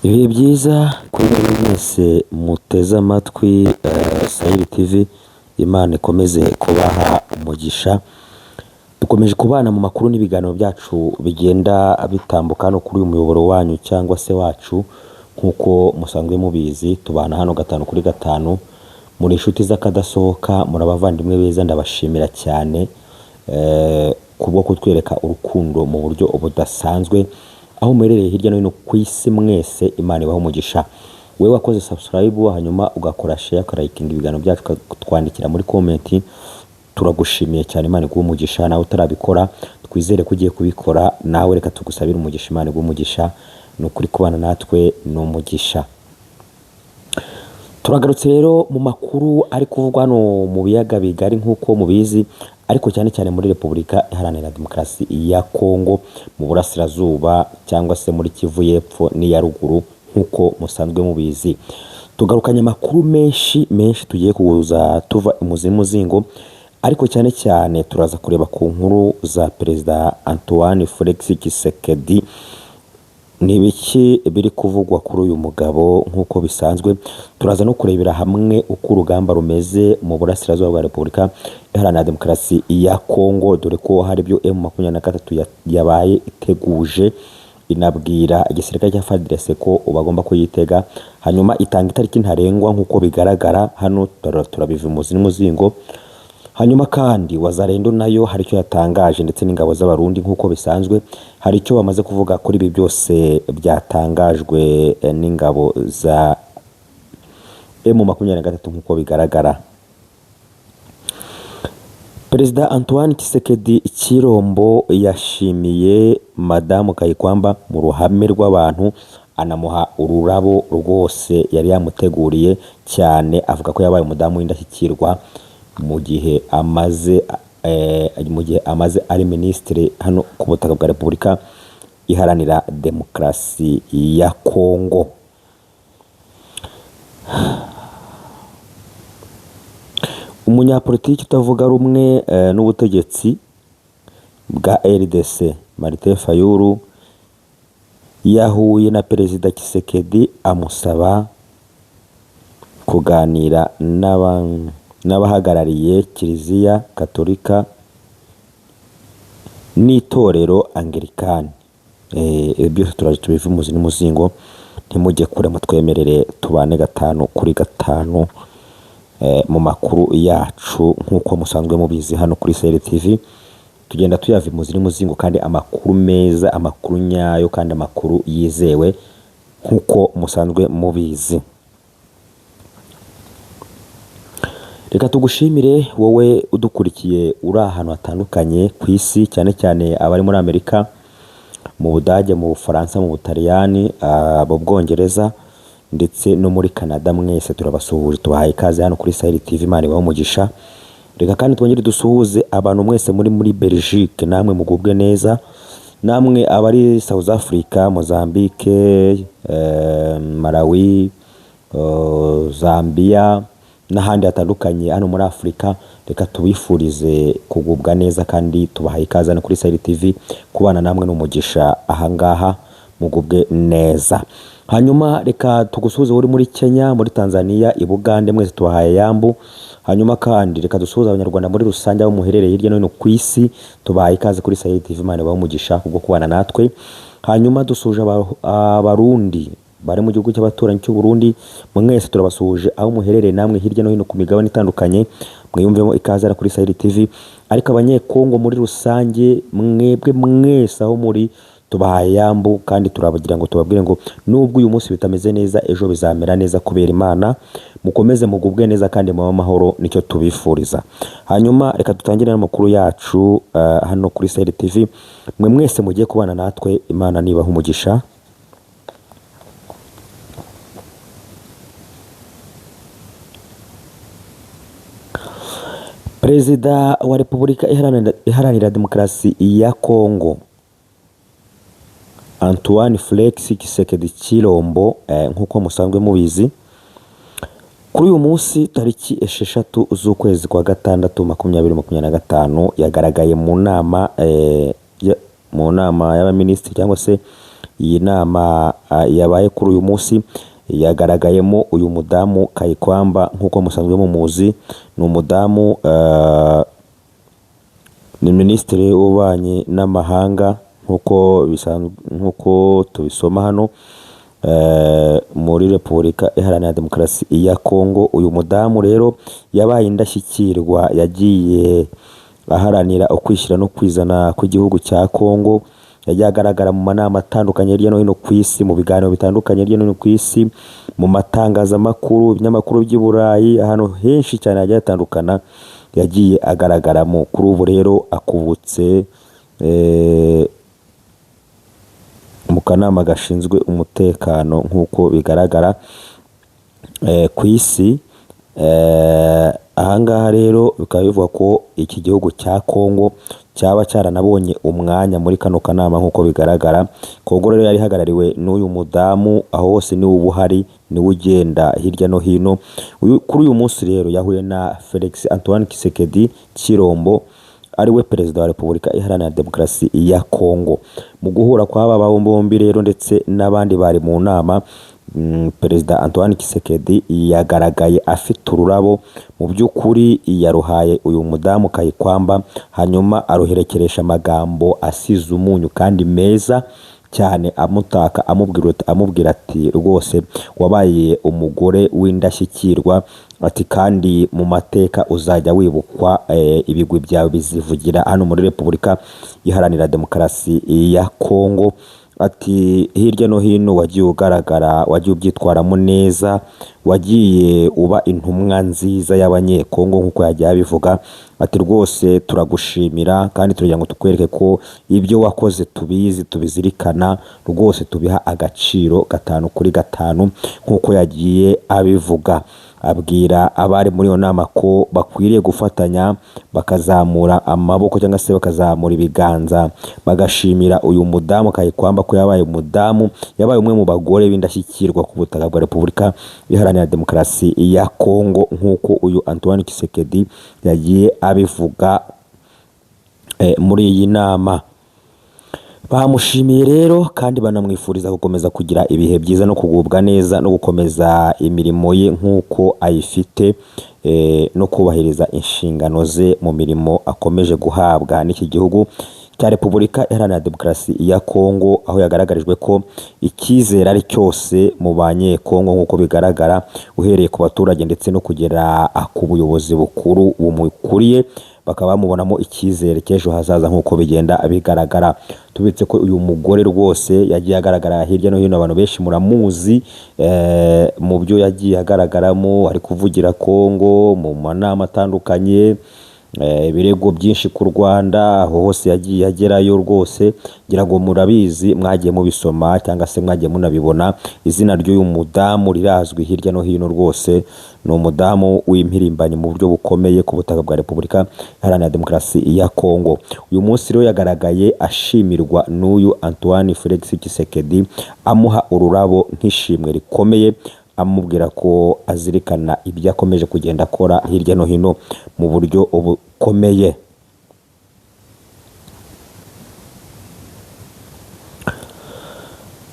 Ibihe byiza kuri buri mwese muteze amatwi Sahel TV. Imana ikomeze kubaha umugisha. Dukomeje kubana mu makuru n'ibiganiro byacu bigenda bitambuka no kuri uyu muyoboro wanyu cyangwa se wacu, nk'uko musanzwe mubizi tubana hano 5 kuri 5 muri inshuti z'akadasohoka, muri abavandimwe beza. Ndabashimira cyane kubwo kutwereka urukundo mu buryo budasanzwe, aho muherereye hirya no hino ku isi mwese. Imana ibahe umugisha. Wewe wakoze subscribe hanyuma ugakora share ukarayikinga ibiganiro byacu ukatwandikira muri comment, turagushimiye cyane. Imana iguhe umugisha. Nawe utarabikora twizere ko ugiye kubikora, nawe reka tugusabire umugisha. Imana iguhe umugisha, ni ukuri kubana natwe ni umugisha. Turagarutse rero mu makuru ari kuvugwa hano mu biyaga bigari nk'uko mubizi, ariko cyane cyane muri Repubulika Iharanira Demokarasi ya Kongo, mu burasirazuba cyangwa se muri Kivu y'Epfo n'iya ruguru nk'uko musanzwe mubizi. Tugarukanye amakuru menshi tugiye kuza tuva imuzingo, ariko cyane cyane turaza kureba ku nkuru za Perezida Antoine Felix Tshisekedi. Nibiki biri kuvugwa kuri uyu mugabo nk'uko bisanzwe. Turaza no kurebera hamwe uko urugamba rumeze mu burasirazuba bwa Repubulika Iharanira Demokarasi ya Kongo, dore ko hari byo M23 yabaye iteguje, inabwira igisirikare cya FARDC ko bagomba kuyitega, hanyuma itanga itariki ntarengwa nk'uko bigaragara hano. Turabiva imuzingo. Hanyuma kandi Wazalendo nayo hari icyo yatangaje, ndetse n'ingabo z'abarundi nk'uko bisanzwe hari icyo bamaze kuvuga kuri ibi byose byatangajwe n'ingabo za M23 nk'uko bigaragara. Perezida Antoine Tshisekedi Chilombo yashimiye Madamu Kayikwamba mu ruhame rw'abantu, anamuha ururabo rwose yari yamuteguriye cyane. Avuga ko yabaye umudamu w'indashyikirwa mu gihe amaze ari minisitiri hano ku butaka bwa Repubulika Iharanira Demokarasi ya Kongo. Umunyapolitiki utavuga rumwe n'ubutegetsi bwa RDC Martin Fayulu yahuye na Perezida Tshisekedi amusaba kuganira n'abahagarariye Kiliziya Katolika n'itorero Anglikani. Byose turaje tubiva imuzingo, ntimujye kure, mutwemerere tubane 5 kuri 5 mu makuru yacu nk'uko musanzwe mubizi hano kuri Sahel TV. Tugenda tuyava imuzingo kandi amakuru meza, amakuru nyayo kandi amakuru yizewe nk'uko musanzwe mubizi. Reka tugushimire wowe udukurikiye uri ahantu hatandukanye ku isi, cyane cyane abari muri Amerika, mu Budage, mu Bufaransa, mu Butaliyani, mu Bwongereza ndetse no muri Canada. Mwese turabasuhuje, tubahaye ikaze hano kuri Sahel TV. Imana ibahe umugisha. Reka kandi twongere dusuhuze abantu mwese muri Belgique, namwe mugubwe neza. Namwe abari South Africa, Mozambique, Malawi, Zambia n'ahandi hatandukanye hano muri Afurika, reka tubifurize kugubwa neza kandi tubahaye ikaze hano kuri Sahel TV. Kubana namwe n'umugisha ahangaha, mugubwe neza. Hanyuma reka tugusuhuze uri muri Kenya, muri Tanzania, i Bugande, mwese tubahaye yambu. Hanyuma kandi reka dusuhuze abanyarwanda muri rusange aho muherereye hirya no hino ku isi, tubahaye ikaze kuri Sahel TV. Imana ibahe umugisha kubwo kubana natwe. Hanyuma dusuje abarundi bari mu gihugu cy'abaturanyi cy'u Burundi, mwese turabasuhuje aho muherereye namwe hirya no hino ku migabane itandukanye. Mwiyumvemo ikaze kuri Sahel TV. Ariko abanyekongo muri rusange, mwebwe mwese aho muri, tubahaye yambu kandi turabagira ngo tubabwire ngo nubwo uyu munsi bitameze neza, ejo bizamera neza kubera Imana. Mukomeze mugubwe neza kandi mu mahoro, nicyo tubifuriza. Hanyuma reka dutangire n'amakuru yacu hano kuri Sahel TV. Mwe mwese mugiye kubana natwe, Imana nibaha umugisha. Perezida wa Repubulika Iharanira Demokarasi ya Kongo Antoine Felix Tshisekedi Chilombo, nk'uko musanzwe mubizi, kuri uyu munsi tariki 6 z'ukwezi kwa gatandatu 2025 yagaragaye mu nama y'abaminisitiri cyangwa se iyi nama yabaye kuri uyu munsi yagaragayemo uyu mudamu Kayikwamba nk'uko musanzwe mumuzi. Ni umudamu ni minisitiri w'ububanyi n'amahanga nk'uko tubisoma hano muri Repubulika Iharanira Demokarasi ya Kongo. Uyu mudamu rero yabaye indashyikirwa, yagiye aharanira ukwishyira no kwizana kw'igihugu cya Kongo. Yagiye agaragara mu manama atandukanye hirya no hino ku isi, mu biganiro bitandukanye hirya no hino ku isi, mu matangazamakuru, ibinyamakuru by'i Burayi, ahantu henshi cyane hagiye hatandukana yagiye agaragaramo. Kuri ubu rero akubutse mu kanama gashinzwe umutekano nk'uko bigaragara ku isi. Ahangaha rero bikaba bivuga ko iki gihugu cya Kongo cyaba cyaranabonye umwanya muri kano kanama nk'uko bigaragara. Kongo rero yari ihagarariwe n'uyu mudamu, aho hose niwe uba uhari, niwe ugenda hirya no hino. Kuri uyu munsi rero yahuye na Felix Antoine Tshisekedi Tshilombo, ari we perezida wa Repubulika Iharanira Demokarasi ya Kongo. Mu guhura kw'aba bombi rero ndetse n'abandi bari mu nama, Perezida Antoine Tshisekedi yagaragaye afite ururabo. Mu by'ukuri yaruhaye uyu mudamu Kayikwamba, hanyuma aruherekeresha amagambo asize umunyu kandi meza cyane, amutaka amubwira ati rwose wabaye umugore w'indashyikirwa, ati kandi mu mateka uzajya wibukwa, ibigwi byawe bizivugira hano muri Repubulika Iharanira Demokarasi ya Kongo. Ati hirya no hino wagiye ugaragara, wagiye ubyitwaramo neza, wagiye uba intumwa nziza y'abanyekongo nk'uko yagiye abivuga. Ati rwose turagushimira kandi turagira ngo tukwereke ko ibyo wakoze tubizi, tubizirikana, rwose tubiha agaciro 5/5 nk'uko yagiye abivuga. Abwira abari muri iyo nama ko bakwiriye gufatanya bakazamura amaboko cyangwa se bakazamura ibiganza, bagashimira uyu mudamu Kayikwamba ko yabaye umwe mu bagore b'indashyikirwa ku butaka bwa Repubulika Iharanira Demokarasi ya Kongo nk'uko uyu Antoine Tshisekedi yagiye abivuga muri iyi nama. Bamushimiye rero kandi banamwifuriza gukomeza kugira ibihe byiza no kugubwa neza no gukomeza imirimo ye nk'uko ayifite, no kubahiriza inshingano ze mu mirimo akomeje guhabwa n'iki gihugu cya Repubulika Iharanira Demokarasi ya Kongo, aho yagaragarijwe ko icyizere ari cyose mu banyekongo nk'uko bigaragara, uhereye ku baturage ndetse no kugera ku buyobozi bukuru bumukuriye, bakaba bamubonamo icyizere cy'ejo hazaza nk'uko bigenda bigaragara. Tubitse ko uyu mugore rwose yagiye agaragara hirya no hino, abantu benshi muramuzi mu byo yagiye agaragaramo, ari kuvugira Kongo mu manama atandukanye, ibirego byinshi ku Rwanda, aho hose yagiye agerayo. Rwose ngira ngo murabizi, mwagiye mubisoma cyangwa se mwagiye munabibona, izina ry'uyu mudamu rirazwi hirya no hino. Rwose ni umudamu w'impirimbanyi mu buryo bukomeye ku butaka bwa Repubulika Iharanira Demokarasi ya Kongo. Uyu munsi rero yagaragaye ashimirwa n'uyu Antoine Felix Tshisekedi, amuha ururabo nk'ishimwe rikomeye, amubwira ko azirikana ibyo akomeje kugenda akora hirya no hino mu buryo bukomeye.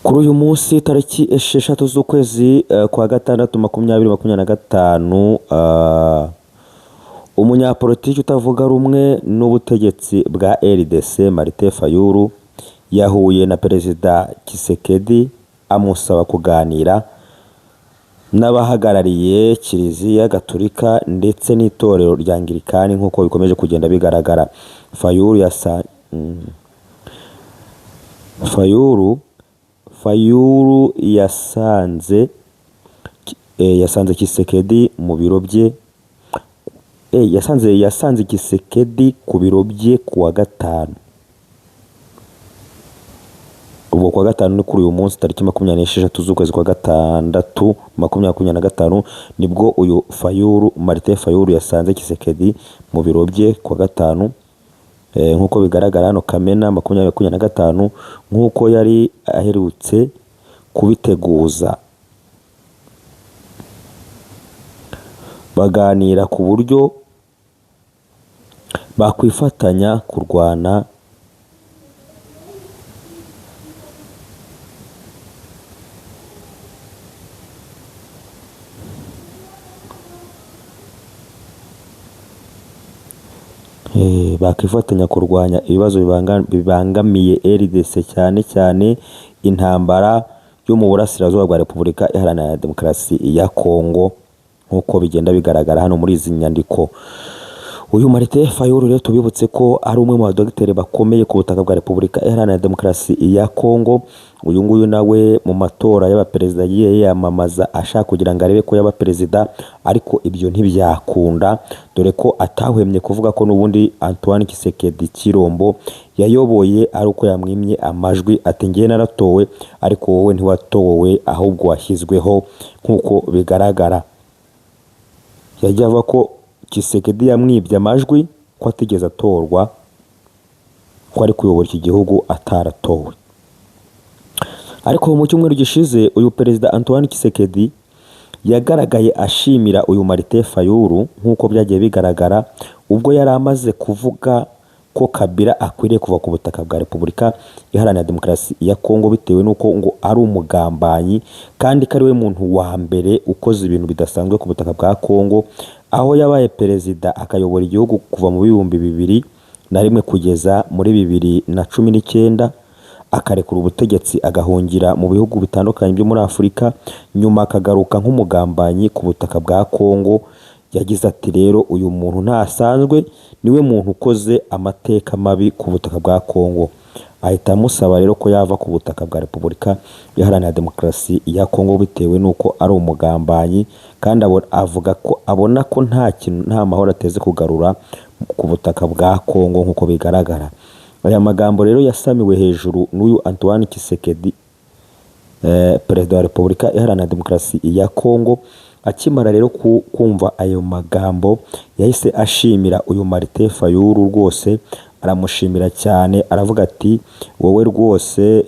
Kuri uyu munsi tariki 6 z'ukwezi kwa gatandatu 2025, umunyapolitiki utavuga rumwe n'ubutegetsi bwa RDC Martin Fayulu yahuye na Perezida Tshisekedi amusaba kuganira n'abahagarariye Kiliziya Gatolika ndetse n'itorero rya Anglikani nk'uko bikomeje kugenda bigaragara. Fayulu yasanze Tshisekedi mu biro bye, yasanze Tshisekedi ku biro bye kuwa gatanu. Ubwo kuwa gatanu ni kuri uyu munsi tariki 26 z'ukwezi kwa gatandatu 2025, nibwo uyu Martin Fayulu yasanze Tshisekedi mu biro bye kuwa gatanu, nk'uko bigaragara hano Kamena 2025, nk'uko yari aherutse kubiteguza. Baganira ku buryo bakwifatanya kurwana bakifatanya kurwanya ibibazo bibangamiye RDC, cyane cyane intambara yo mu burasirazuba bwa Repubulika Iharanira Demokarasi ya Kongo, nk'uko bigenda bigaragara hano muri izi nyandiko. Uyu Martin Fayulu rero tubibutse ko ari umwe mu badogiteri bakomeye ku butaka bwa Repubulika Iharanira Demokarasi ya Kongo. Uyu nguyu nawe mu matora y'abaperezida yagiye yiyamamaza ashaka kugira ngo arebe ko yaba perezida, ariko ibyo ntibyakunda, dore ko atahwemye kuvuga ko n'ubundi Antoine Tshisekedi Tshilombo yayoboye ari uko yamwimye amajwi, ati ngiye naratowe ariko wowe ntiwatowe ahubwo washyizweho nk'uko bigaragara. Yagiye avuga ko Tshisekedi yamwibye amajwi, ko atigeze atorwa, ko ari kuyobora iki gihugu ataratowe. Ariko mu cyumweru gishize uyu perezida Antoine Tshisekedi yagaragaye ashimira uyu Martin Fayulu, nk'uko byagiye bigaragara ubwo yari amaze kuvuga ko Kabila akwiriye kuva ku butaka bwa Repubulika Iharanira Demokarasi ya Kongo, bitewe n'uko ngo ari umugambanyi kandi ko ari we muntu wa mbere ukoze ibintu bidasanzwe ku butaka bwa Kongo, aho yabaye perezida akayobora igihugu kuva mu 2001 kugeza muri 2019, akarekura ubutegetsi agahungira mu bihugu bitandukanye byo muri Afurika, nyuma akagaruka nk'umugambanyi ku butaka bwa Kongo. Yagize ati rero uyu muntu ntasanzwe, niwe muntu ukoze amateka mabi ku butaka bwa Kongo. Ahita amusaba rero ko yava ku butaka bwa Repubulika Iharanira Demokarasi ya Kongo, bitewe n'uko ari umugambanyi kandi avuga ko abona ko nta mahoro ateze kugarura ku butaka bwa Kongo nk'uko bigaragara. Aya magambo rero yasamiwe hejuru n'uyu Antoine Tshisekedi, perezida wa Repubulika Iharanira Demokarasi ya Kongo. Akimara rero kumva ayo magambo, yahise ashimira uyu Martin Fayulu, rwose aramushimira cyane, aravuga ati wowe rwose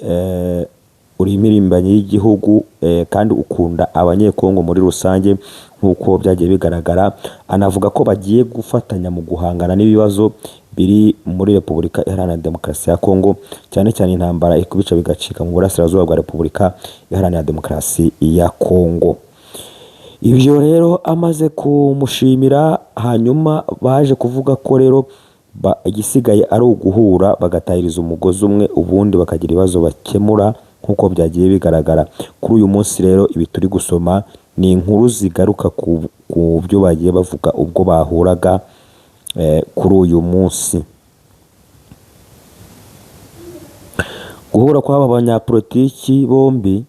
uri imirimbanyi y'igihugu kandi ukunda abanyekongo muri rusange nk'uko byagiye bigaragara. Anavuga ko bagiye gufatanya mu guhangana n'ibibazo biri muri Repubulika Iharanira Demokarasi ya Kongo, cyane cyane intambara ikubica bigacika mu burasirazuba bwa Repubulika Iharanira Demokarasi ya Kongo. Ibyo rero amaze kumushimira, hanyuma baje kuvuga ko rero igisigaye ari uguhura bagatahiriza umugozi umwe, ubundi bakagira ibibazo bakemura nk'uko byagiye bigaragara. Kuri uyu munsi rero ibi turi gusoma ni inkuru zigaruka ku byo bagiye bavuga ubwo bahuraga kuri uyu munsi. Guhura kw'aba banyapolitiki bombi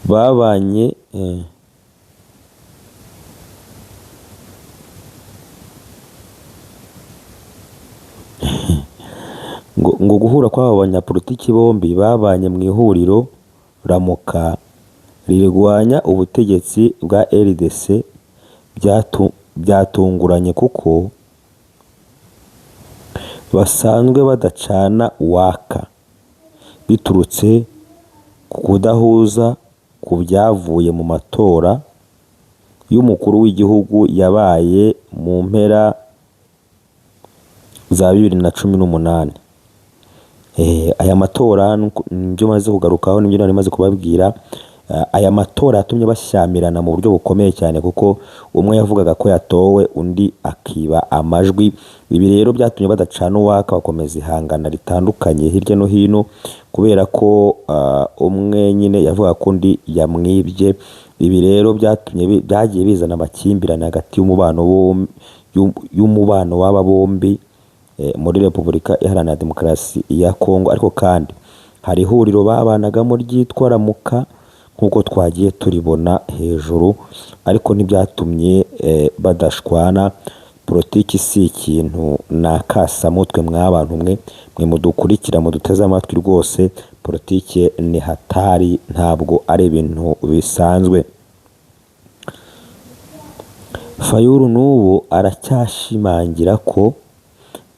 babanye ngo guhura kw'aba banyapolitiki bombi babanye mu ihuriro Ramuka rirwanya ubutegetsi bwa RDC byatunguranye, kuko basanzwe badacana uwaka biturutse ku kudahuza ku byavuye mu matora y'umukuru w'igihugu yabaye mu mpera za 2018. Aya matora nibyo maze kugarukaho, nibyo nari maze kubabwira. Aya matora yatumye bashyamirana mu buryo bukomeye cyane, kuko umwe yavugaga ko yatowe undi akiba amajwi. Ibi rero byatumye badacana uwaka, bakomeza ihangana ritandukanye hirya no hino, kubera ko umwe nyine yavuga ko undi yamwibye. Ibi rero byagiye bizana amakimbirane hagati y'umubano w'aba bombi muri Repubulika Iharanira Demokarasi ya Kongo. Ariko kandi hari ihuriro babanagamo ryitwa Ramuka nk'uko twagiye turibona hejuru, ariko ntibyatumye badashwana. Politiki si ikintu nakasamutwe mw'abantu mwe mudukurikira muduteze amatwi, rwose politiki ni hatari, ntabwo ari ibintu bisanzwe. Fayulu n'ubu aracyashimangira ko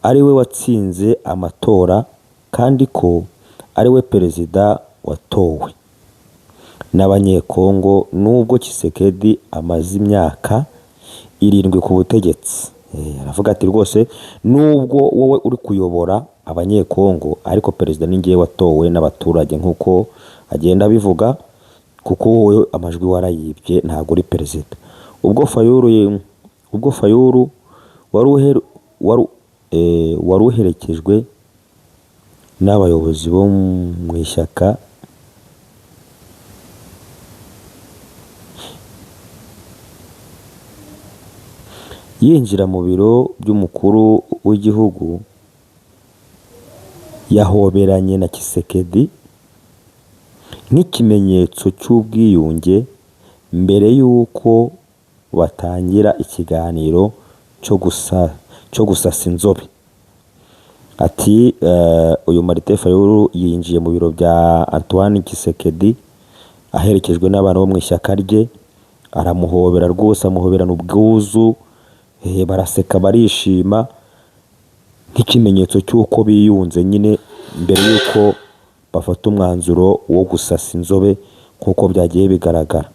ari we watsinze amatora kandi ko ari we perezida watowe n'abanyekongo, nubwo Tshisekedi amaze imyaka 7 ku butegetsi. Aravuga ati rwose nubwo wowe uri kuyobora abanyekongo, ariko perezida ni ngiye watowe n'abaturage, nk'uko agenda bivuga, kuko wowe amajwi warayibye, ntabwo uri perezida. Ubwo Fayulu ubwo Fayulu wari uheru- wari wari uherekejwe n'abayobozi bo mu ishyaka yinjira mu biro by'umukuru w'igihugu, yahoberanye na Tshisekedi nk'ikimenyetso cy'ubwiyunge mbere y'uko batangira ikiganiro cyo gusasa inzobe. Ati uyu Martin Fayulu yinjiye mu biro bya Antoine Tshisekedi aherekejwe n'abantu bo mu ishyaka rye, aramuhobera rwose, amuhoberana ubwuzu, baraseka barishima nk'ikimenyetso cy'uko biyunze nyine mbere y'uko bafata umwanzuro wo gusasa inzobe nk'uko byagiye bigaragara.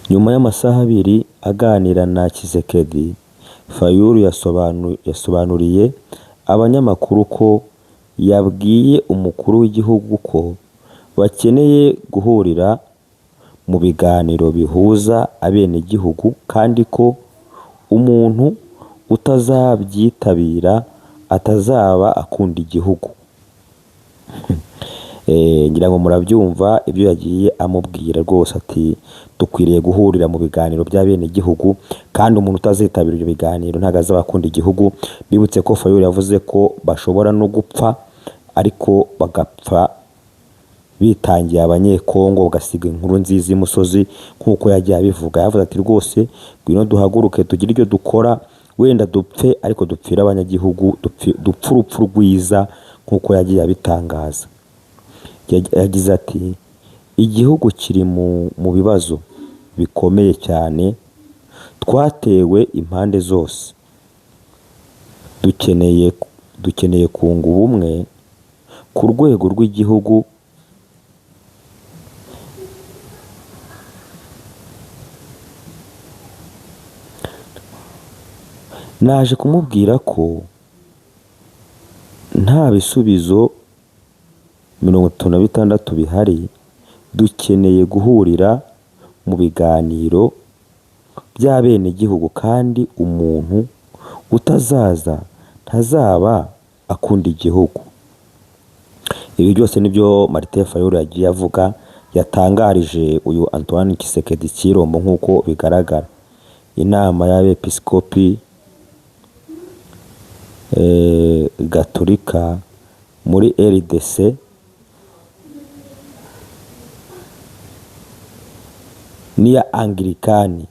Nyuma y'amasaha abiri aganira na Tshisekedi, Fayulu yasobanuriye abanyamakuru ko yabwiye umukuru w'igihugu ko bakeneye guhurira mu biganiro bihuza abenegihugu kandi ko umuntu utazabyitabira atazaba akunda igihugu. Ngira ngo murabyumva ibyo yagiye amubwira rwose, ati dukwiriye guhurira mu biganiro by'abenegihugu kandi umuntu utazitabira ibyo biganiro ntabwo azaba akunda igihugu. Bibutse ko Fayulu yavuze ko bashobora no gupfa ariko bagapfa bitangiye Abanyekongo, bagasiga inkuru nziza imusozi nk'uko yagiye abivuga. Yavuze ati rwose ngwino duhaguruke tugire ibyo dukora, wenda dupfe ariko dupfira abanyagihugu, dupfe urupfu rwiza nk'uko yagiye abitangaza. Yagize ati igihugu kiri mu bibazo bikomeye cyane, twatewe impande zose, dukeneye kunga ubumwe ku rwego rw'igihugu naje kumubwira ko nta bisubizo 36 bihari, dukeneye guhurira mu biganiro by'abenegihugu kandi umuntu utazaza ntazaba akunda igihugu. Ibi byose nibyo Martin Fayulu yagiye avuga, yatangarije uyu Antoine Tshisekedi Tshilombo nk'uko bigaragara. Inama y'abepiskopi Gatolika muri RDC n'iya Anglikani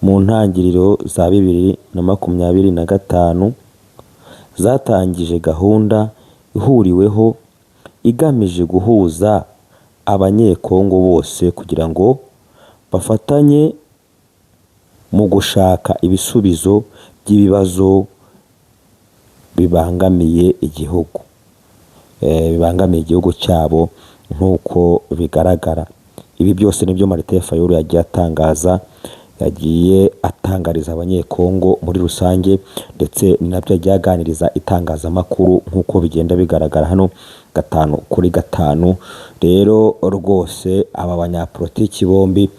mu ntangiriro za 2025 zatangije gahunda ihuriweho igamije guhuza Abanyekongo bose kugira ngo bafatanye mu gushaka ibisubizo by'ibibazo bibangamiye igihugu cyabo nk'uko bigaragara. Ibi byose nibyo Martin Fayulu yagiye atangaza, yagiye atangariza Abanyekongo muri rusange, ndetse ni nabyo yagiye aganiriza itangazamakuru nk'uko bigenda bigaragara hano 5 rero rwose aba banyapolitiki bombi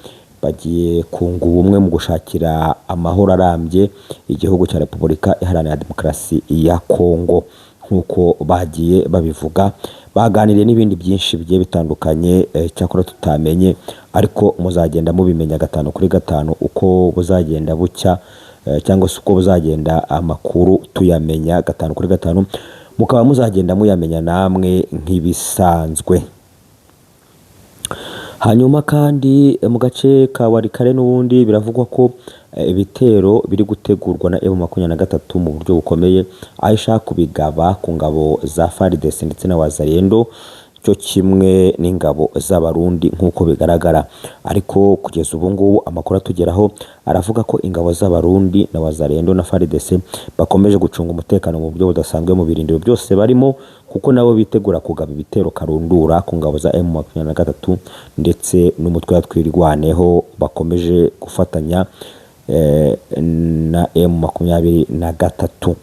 bagiye kunga ubumwe mu gushakira amahoro arambye igihugu cya Repubulika Iharanira Demokarasi ya Kongo nk'uko bagiye babivuga. Baganiriye n'ibindi byinshi bigiye bitandukanye cyakora tutamenye, ariko muzagenda mubimenya 5 uko buzagenda bucya, cyangwa se uko buzagenda amakuru tuyamenya 5 mukaba muzagenda muyamenya namwe nk'ibisanzwe. Hanyuma kandi mu gace ka Walikale n'ubundi biravugwa ko ibitero biri gutegurwa na M23 mu buryo bukomeye, aho ishaka kubigaba ku ngabo za FARDC ndetse na Wazalendo cyo kimwe n'ingabo z'abarundi nk'uko bigaragara. Ariko kugeza ubu ngubu amakuru atugeraho aravuga ko ingabo z'abarundi na Wazalendo na FARDC bakomeje gucunga umutekano mu buryo budasanzwe mu birindiro byose barimo, kuko nabo bitegura kugaba ibitero karundura ku ngabo za M23 ndetse n'umutwe wa Twirwaneho bakomeje gufatanya na M23.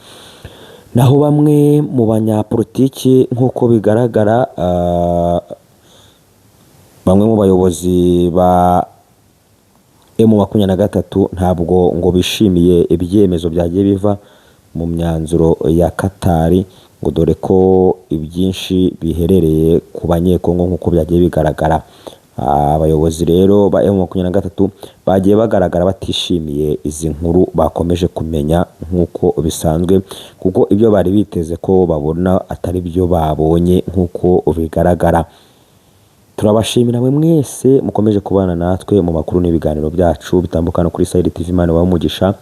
Naho bamwe mu banyapolitiki nk'uko bigaragara, bamwe mu bayobozi M23 ntabwo ngo bishimiye ibyemezo byagiye biva mu myanzuro ya Katari, ngo dore ko ibyinshi biherereye ku banyekongo nk'uko byagiye bigaragara. Abayobozi rero ba M23 bagiye bagaragara batishimiye izi nkuru bakomeje kumenya nk'uko bisanzwe, kuko ibyo bari biteze ko babona atari byo babonye nk'uko bigaragara. Turabashimira mwe mwese mukomeje kubana natwe mu makuru n'ibiganiro byacu bitambukana kuri Sahel TV. Imana umugisha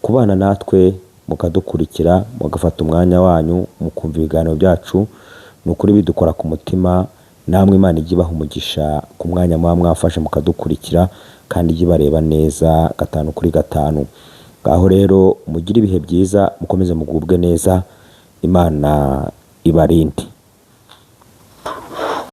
kubana natwe mukadukurikira, mugafata umwanya wanyu mukumva ibiganiro byacu, ni ukuri bidukora ku mutima. Namwe Imana ijye ibaha umugisha ku mwanya mwafashe mukadukurikira, kandi ijye ibareba neza 5 kuri 5. Ngaho rero mugire ibihe byiza, mukomeze mugubwe neza, Imana ibarinde.